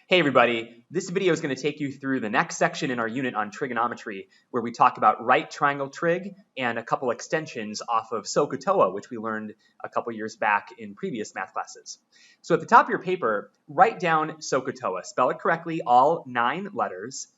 Hey everybody, this video is going to take you through the next section in our unit on trigonometry, where we talk about right triangle trig and a couple extensions off of SOH CAH TOA, which we learned a couple years back in previous math classes. So at the top of your paper, write down SOH CAH TOA. Spell it correctly, all 9 letters,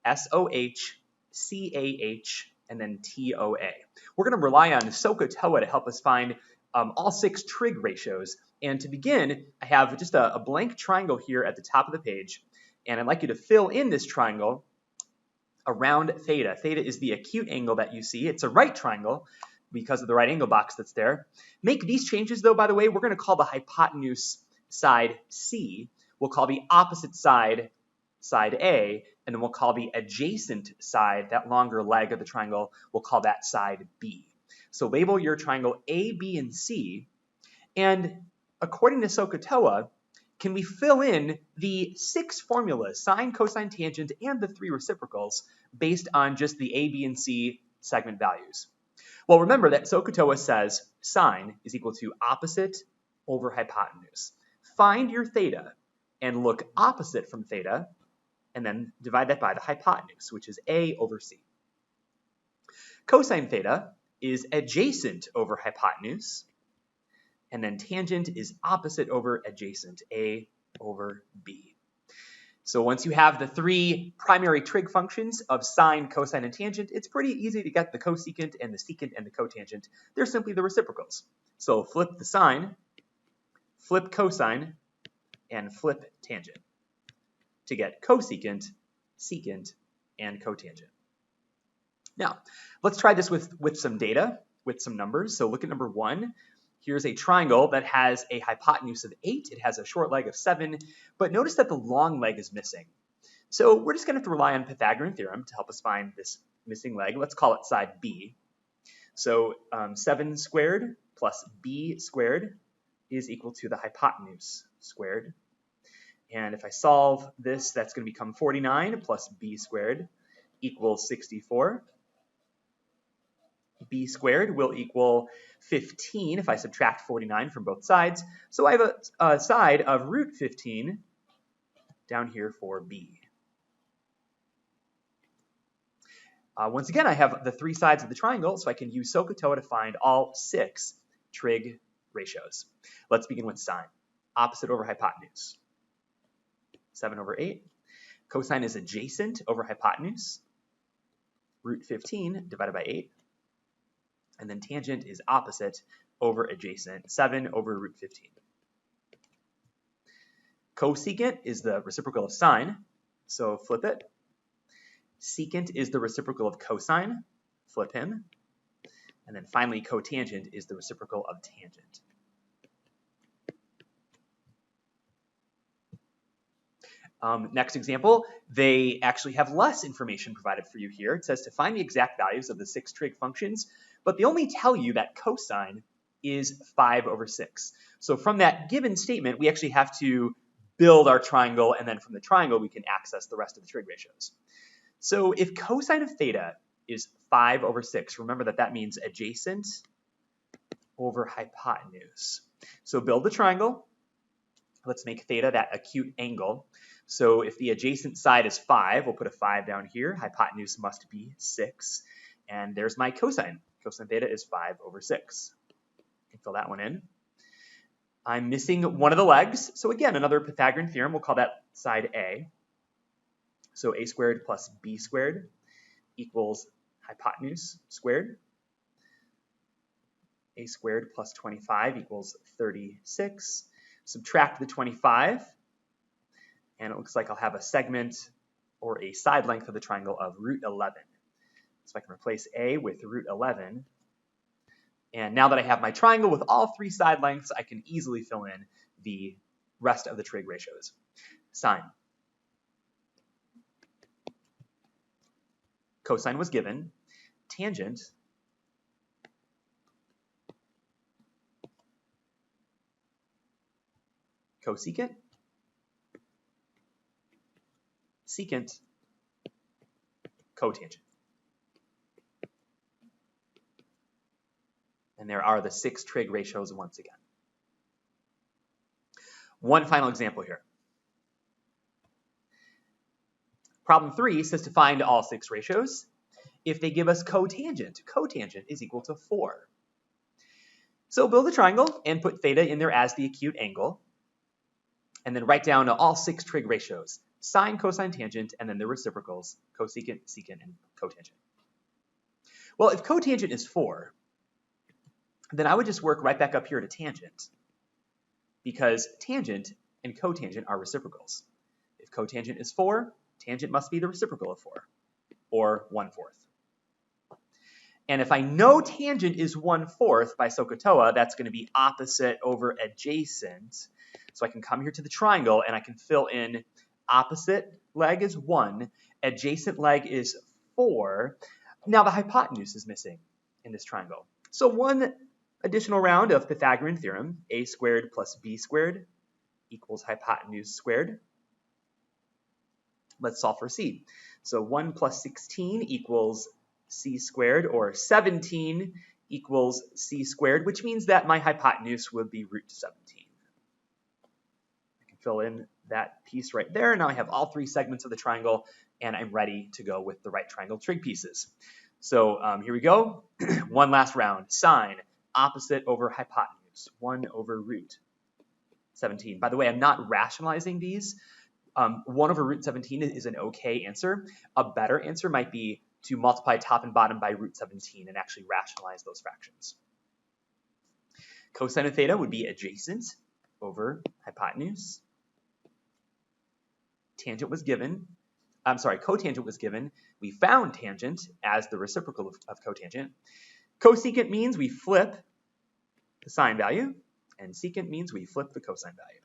SOH CAH and then TOA. We're going to rely on SOH CAH TOA to help us find all 6 trig ratios. And to begin, I have just a blank triangle here at the top of the page, and I'd like you to fill in this triangle around theta. Theta is the acute angle that you see. It's a right triangle because of the right angle box that's there. Make these changes, though, by the way. We're going to call the hypotenuse side C. We'll call the opposite side A, and then we'll call the adjacent side, that longer leg of the triangle, we'll call that side B. So label your triangle A, B, and C, and according to SOH CAH TOA, can we fill in the 6 formulas, sine, cosine, tangent, and the 3 reciprocals based on just the A, B, and C segment values? Well, remember that SOH CAH TOA says sine is equal to opposite over hypotenuse. Find your theta and look opposite from theta, and then divide that by the hypotenuse, which is A over C. Cosine theta is adjacent over hypotenuse, and then tangent is opposite over adjacent, A over B. So once you have the 3 primary trig functions of sine, cosine, and tangent, it's pretty easy to get the cosecant and the secant and the cotangent. They're simply the reciprocals. So flip the sine, flip cosine, and flip tangent to get cosecant, secant, and cotangent. Now, let's try this with some data, with some numbers. So look at number 1. Here's a triangle that has a hypotenuse of 8. It has a short leg of 7, but notice that the long leg is missing. So we're just going to have to rely on Pythagorean theorem to help us find this missing leg. Let's call it side B. So 7 squared plus B squared is equal to the hypotenuse squared. And if I solve this, that's going to become 49 plus B squared equals 64. B squared will equal 15 if I subtract 49 from both sides. So I have a side of root 15 down here for B. Once again, I have the 3 sides of the triangle, so I can use SOH CAH TOA to find all 6 trig ratios. Let's begin with sine. Opposite over hypotenuse. 7 over 8. Cosine is adjacent over hypotenuse. Root 15 divided by 8. And then tangent is opposite over adjacent, 7 over root 15. Cosecant is the reciprocal of sine, so flip it. Secant is the reciprocal of cosine, flip him. And then finally, cotangent is the reciprocal of tangent. Next example, they actually have less information provided for you here. It says to find the exact values of the 6 trig functions, but they only tell you that cosine is 5 over 6. So from that given statement, we actually have to build our triangle, and then from the triangle, we can access the rest of the trig ratios. So if cosine of theta is 5 over 6, remember that that means adjacent over hypotenuse. So build the triangle. Let's make theta that acute angle. So if the adjacent side is 5, we'll put a 5 down here. Hypotenuse must be 6. And there's my cosine. Cosine theta is 5 over 6. I can fill that one in. I'm missing one of the legs. So again, another Pythagorean theorem. We'll call that side A. So A squared plus B squared equals hypotenuse squared. A squared plus 25 equals 36. Subtract the 25. And it looks like I'll have a segment or a side length of the triangle of root 11. So I can replace A with root 11. And now that I have my triangle with all 3 side lengths, I can easily fill in the rest of the trig ratios. Sine. Cosine was given. Tangent. Cosecant. Secant, cotangent. And there are the 6 trig ratios once again. One final example here. Problem 3 says to find all 6 ratios if they give us cotangent. Cotangent is equal to 4. So build a triangle and put theta in there as the acute angle, and then write down all 6 trig ratios, sine, cosine, tangent, and then the reciprocals, cosecant, secant, and cotangent. Well, if cotangent is 4, then I would just work right back up here to tangent, because tangent and cotangent are reciprocals. If cotangent is 4, tangent must be the reciprocal of 4, or 1/4. And if I know tangent is 1/4 by SOH CAH TOA, that's going to be opposite over adjacent. So I can come here to the triangle and I can fill in opposite leg is 1, adjacent leg is 4. Now the hypotenuse is missing in this triangle. So one additional round of Pythagorean theorem, a squared plus b squared equals hypotenuse squared. Let's solve for c. So 1 plus 16 equals c squared, or 17 equals c squared, which means that my hypotenuse would be root 17. I can fill in that piece right there. Now I have all 3 segments of the triangle, and I'm ready to go with the right triangle trig pieces. So here we go. One last round. Sine, opposite over hypotenuse, 1 over root 17. By the way, I'm not rationalizing these. 1 over root 17 is an okay answer. A better answer might be to multiply top and bottom by root 17 and actually rationalize those fractions. Cosine of theta would be adjacent over hypotenuse. Tangent was given. Cotangent was given. We found tangent as the reciprocal of cotangent. Cosecant means we flip the sine value, and secant means we flip the cosine value.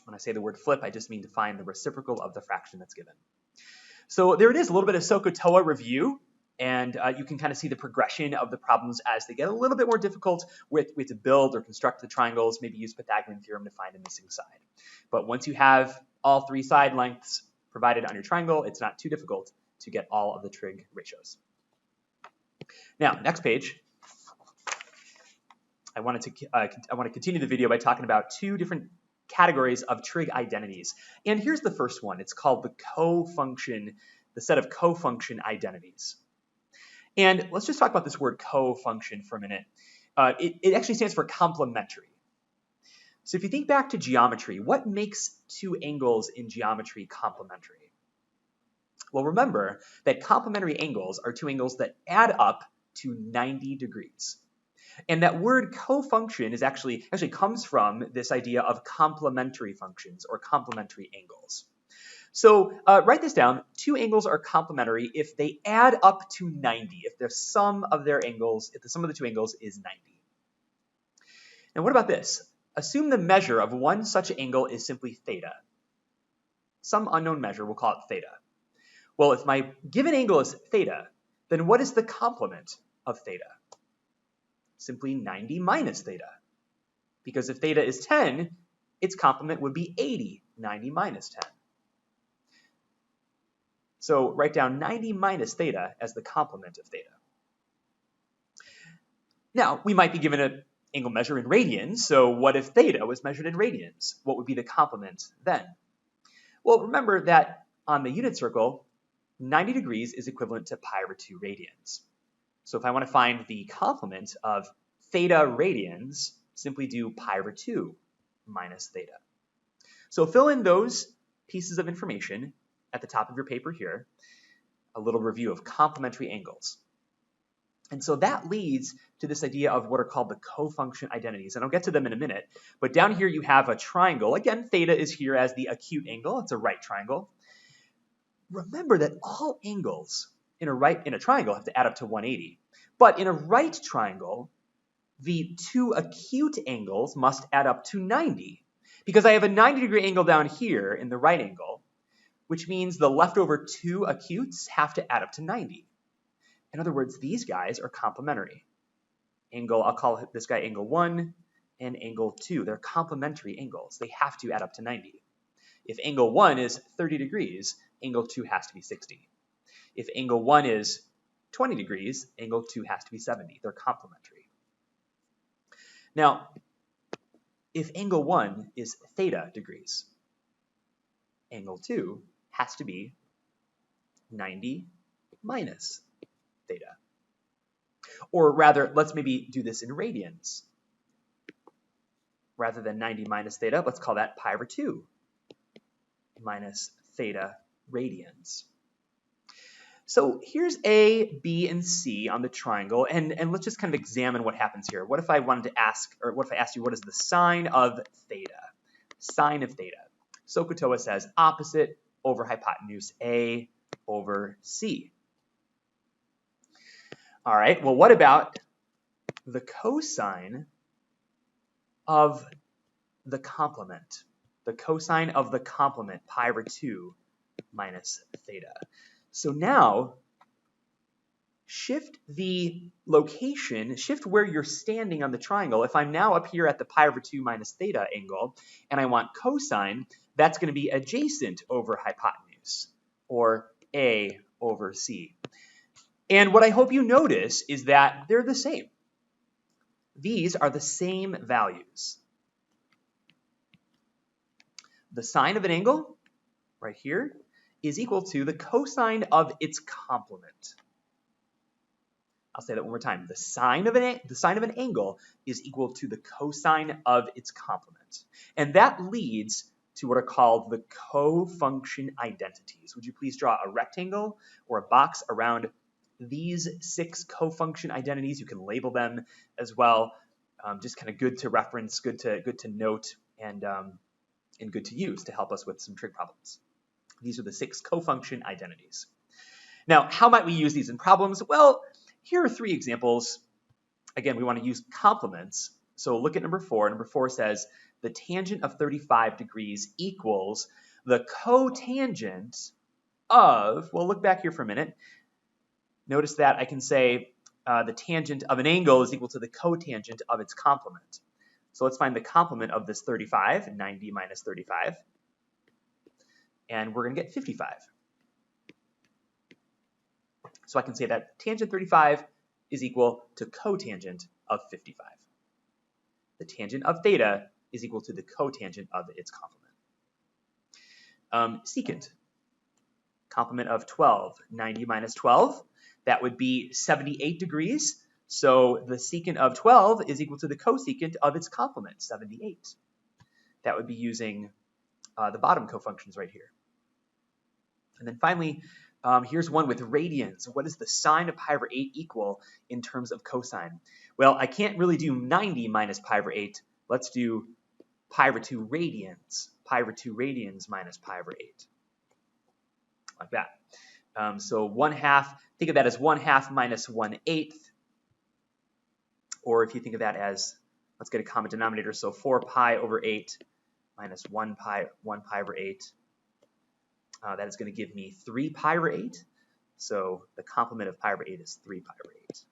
When I say the word flip, I just mean to find the reciprocal of the fraction that's given. So there it is, a little bit of SOH CAH TOA review, and you can kind of see the progression of the problems as they get a little bit more difficult with to build or construct the triangles, maybe use Pythagorean theorem to find a missing side. But once you have all 3 side lengths provided on your triangle, it's not too difficult to get all of the trig ratios. Now, next page. I want to continue the video by talking about 2 different categories of trig identities. And here's the first one. It's called the set of cofunction identities. And let's just talk about this word cofunction for a minute. It actually stands for complementary. So if you think back to geometry, what makes 2 angles in geometry complementary? Well, remember that complementary angles are 2 angles that add up to 90 degrees. And that word cofunction is actually comes from this idea of complementary functions or complementary angles. So write this down. 2 angles are complementary if they add up to 90, if the sum of their angles, if the sum of the 2 angles is 90. Now what about this? Assume the measure of one such angle is simply theta. Some unknown measure, we'll call it theta. Well, if my given angle is theta, then what is the complement of theta? Simply 90 minus theta. Because if theta is 10, its complement would be 80, 90 minus 10. So write down 90 minus theta as the complement of theta. Now, we might be given an angle measure in radians, so what if theta was measured in radians? What would be the complement then? Well, remember that on the unit circle, 90 degrees is equivalent to pi over 2 radians. So if I want to find the complement of theta radians, simply do pi over 2 minus theta. So fill in those pieces of information at the top of your paper here, a little review of complementary angles. And so that leads to this idea of what are called the cofunction identities, and I'll get to them in a minute. But down here you have a triangle. Again, theta is here as the acute angle. It's a right triangle. Remember that all angles in a triangle have to add up to 180. But in a right triangle, the 2 acute angles must add up to 90. Because I have a 90-degree angle down here in the right angle, which means the leftover 2 acutes have to add up to 90. In other words, these guys are complementary. I'll call this guy angle 1 and angle 2. They're complementary angles. They have to add up to 90. If angle 1 is 30 degrees, angle 2 has to be 60. If angle 1 is 20 degrees, angle 2 has to be 70. They're complementary. Now, if angle 1 is theta degrees, angle 2 has to be 90 minus theta. Or rather, let's maybe do this in radians. Rather than 90 minus theta, let's call that pi over 2 minus theta radians. So here's A, B, and C on the triangle, and let's just kind of examine what happens here. What if I wanted to ask, or what if I asked you, what is the sine of theta? Sine of theta. SOH CAH TOA says opposite over hypotenuse A over C. All right, well, what about the cosine of the complement? The cosine of the complement, pi over 2 minus theta. So now, shift the location, shift where you're standing on the triangle. If I'm now up here at the pi over 2 minus theta angle, and I want cosine, that's going to be adjacent over hypotenuse, or A over C. And what I hope you notice is that they're the same. These are the same values. The sine of an angle, right here, is equal to the cosine of its complement. I'll say that one more time. The sine of an angle is equal to the cosine of its complement. And that leads to what are called the cofunction identities. Would you please draw a rectangle or a box around these 6 cofunction identities? You can label them as well. Just kind of good to reference, good to note, and good to use to help us with some trig problems. These are the 6 cofunction identities. Now, how might we use these in problems? Well, here are 3 examples. Again, we want to use complements. So look at number 4. Number 4 says the tangent of 35 degrees equals the cotangent of, well, look back here for a minute. Notice that I can say the tangent of an angle is equal to the cotangent of its complement. So let's find the complement of this 35, 90 minus 35. And we're going to get 55. So I can say that tangent 35 is equal to cotangent of 55. The tangent of theta is equal to the cotangent of its complement. Secant, complement of 12, 90 minus 12, that would be 78 degrees. So the secant of 12 is equal to the cosecant of its complement, 78. That would be using the bottom cofunctions right here. And then finally, here's one with radians. What does the sine of pi over 8 equal in terms of cosine? Well, I can't really do 90 minus pi over 8. Let's do pi over 2 radians. Pi over 2 radians minus pi over 8. Like that. So 1/2, think of that as 1/2 minus 1/8. Or if you think of that as, let's get a common denominator, so 4 pi over 8 minus 1 pi over 8. That is going to give me 3 pi over 8. So the complement of pi over 8 is 3 pi over 8.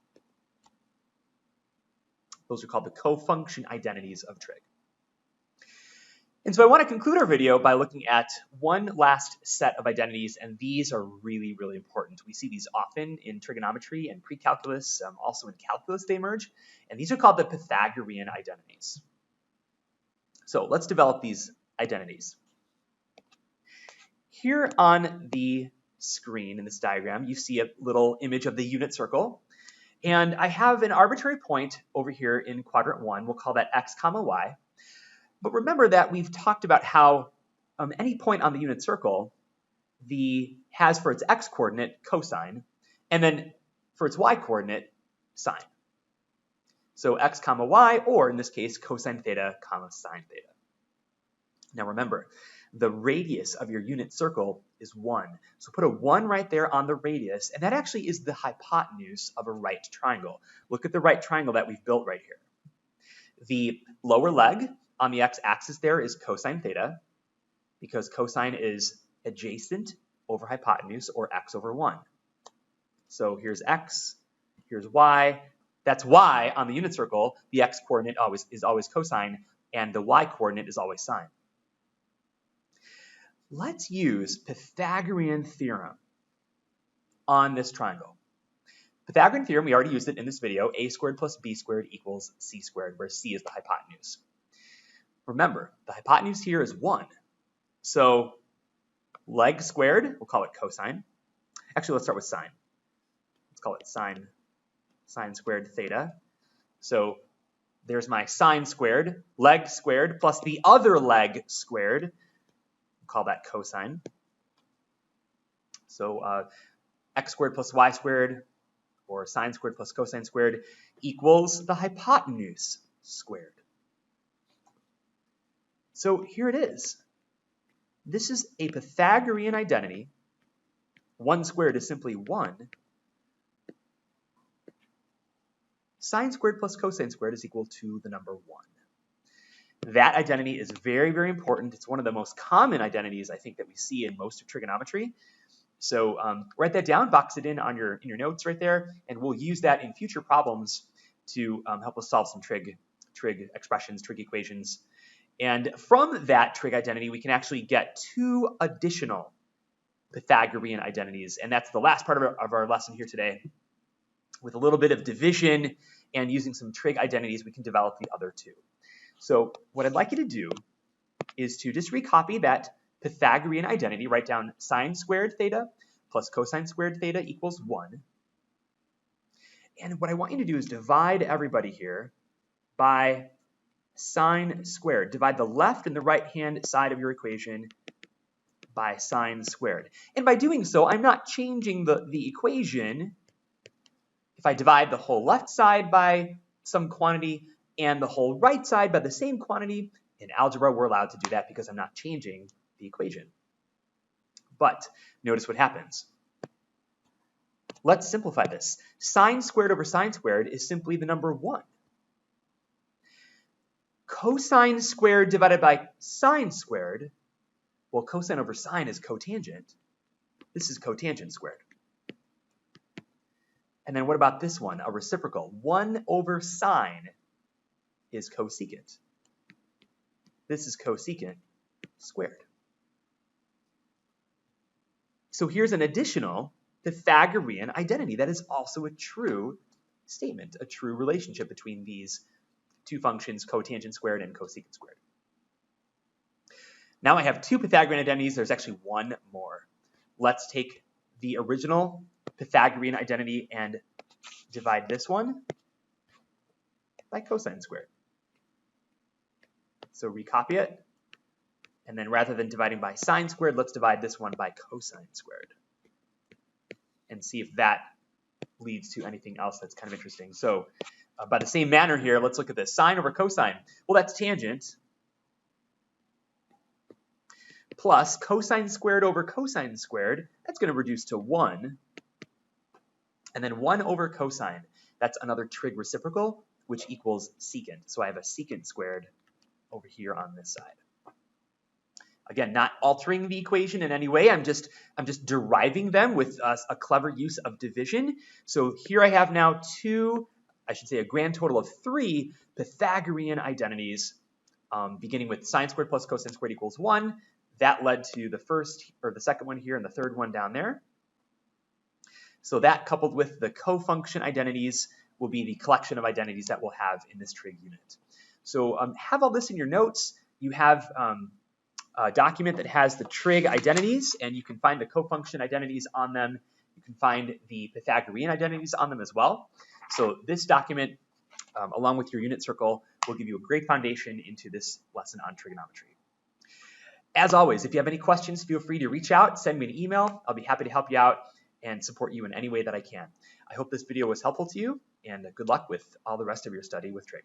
Those are called the cofunction identities of trig. And so I want to conclude our video by looking at one last set of identities, and these are really, really important. We see these often in trigonometry and pre-calculus, also in calculus they emerge, and these are called the Pythagorean identities. So let's develop these identities. Here on the screen in this diagram, you see a little image of the unit circle, and I have an arbitrary point over here in quadrant 1. We'll call that x comma y. But remember that we've talked about how any point on the unit circle has for its x-coordinate cosine, and then for its y-coordinate sine. So x comma y, or in this case, cosine theta comma sine theta. Now remember, the radius of your unit circle is 1. So put a 1 right there on the radius, and that actually is the hypotenuse of a right triangle. Look at the right triangle that we've built right here. The lower leg on the x-axis there is cosine theta, because cosine is adjacent over hypotenuse, or x over 1. So here's x, here's y. That's y on the unit circle. The x-coordinate is always cosine, and the y-coordinate is always sine. Let's use Pythagorean theorem on this triangle. Pythagorean theorem, we already used it in this video, a squared plus b squared equals c squared, where c is the hypotenuse. Remember, the hypotenuse here is 1. So leg squared, we'll call it cosine. Actually, let's start with sine. Let's call it sine squared theta. So there's my sine squared, leg squared, plus the other leg squared. We'll call that cosine. So x squared plus y squared, or sine squared plus cosine squared, equals the hypotenuse squared. So here it is. This is a Pythagorean identity. 1 squared is simply 1. Sine squared plus cosine squared is equal to the number 1. That identity is very, very important. It's one of the most common identities I think that we see in most of trigonometry. So write that down, box it in on your notes right there, and we'll use that in future problems to help us solve some trig expressions, trig equations. And from that trig identity, we can actually get 2 additional Pythagorean identities, and that's the last part of our lesson here today. With a little bit of division and using some trig identities, we can develop the other 2. So what I'd like you to do is to just recopy that Pythagorean identity, write down sine squared theta plus cosine squared theta equals 1. And what I want you to do is divide everybody here by sine squared. Divide the left and the right-hand side of your equation by sine squared. And by doing so, I'm not changing the equation. If I divide the whole left side by some quantity and the whole right side by the same quantity, in algebra we're allowed to do that because I'm not changing the equation. But notice what happens. Let's simplify this. Sine squared over sine squared is simply the number 1. Cosine squared divided by sine squared, well, cosine over sine is cotangent. This is cotangent squared. And then what about this one, a reciprocal? 1 over sine is cosecant. This is cosecant squared. So here's an additional Pythagorean identity that is also a true statement, a true relationship between these 2 functions, cotangent squared and cosecant squared. Now I have 2 Pythagorean identities. There's actually 1 more. Let's take the original Pythagorean identity and divide this one by cosine squared. So recopy it. And then rather than dividing by sine squared, let's divide this one by cosine squared. And see if that leads to anything else that's kind of interesting. So by the same manner here, let's look at this. Sine over cosine. Well, that's tangent. Plus cosine squared over cosine squared, that's going to reduce to 1. And then 1 over cosine, that's another trig reciprocal, which equals secant. So I have a secant squared over here on this side. Again, not altering the equation in any way. I'm just deriving them with a clever use of division. So here I have now 2, I should say a grand total of 3 Pythagorean identities, beginning with sine squared plus cosine squared equals 1. That led to the first, or the second one here, and the third one down there. So that, coupled with the cofunction identities, will be the collection of identities that we'll have in this trig unit. So have all this in your notes. You have a document that has the trig identities, and you can find the cofunction identities on them. You can find the Pythagorean identities on them as well. So this document, along with your unit circle, will give you a great foundation into this lesson on trigonometry. As always, if you have any questions, feel free to reach out, send me an email. I'll be happy to help you out and support you in any way that I can. I hope this video was helpful to you, and good luck with all the rest of your study with trig.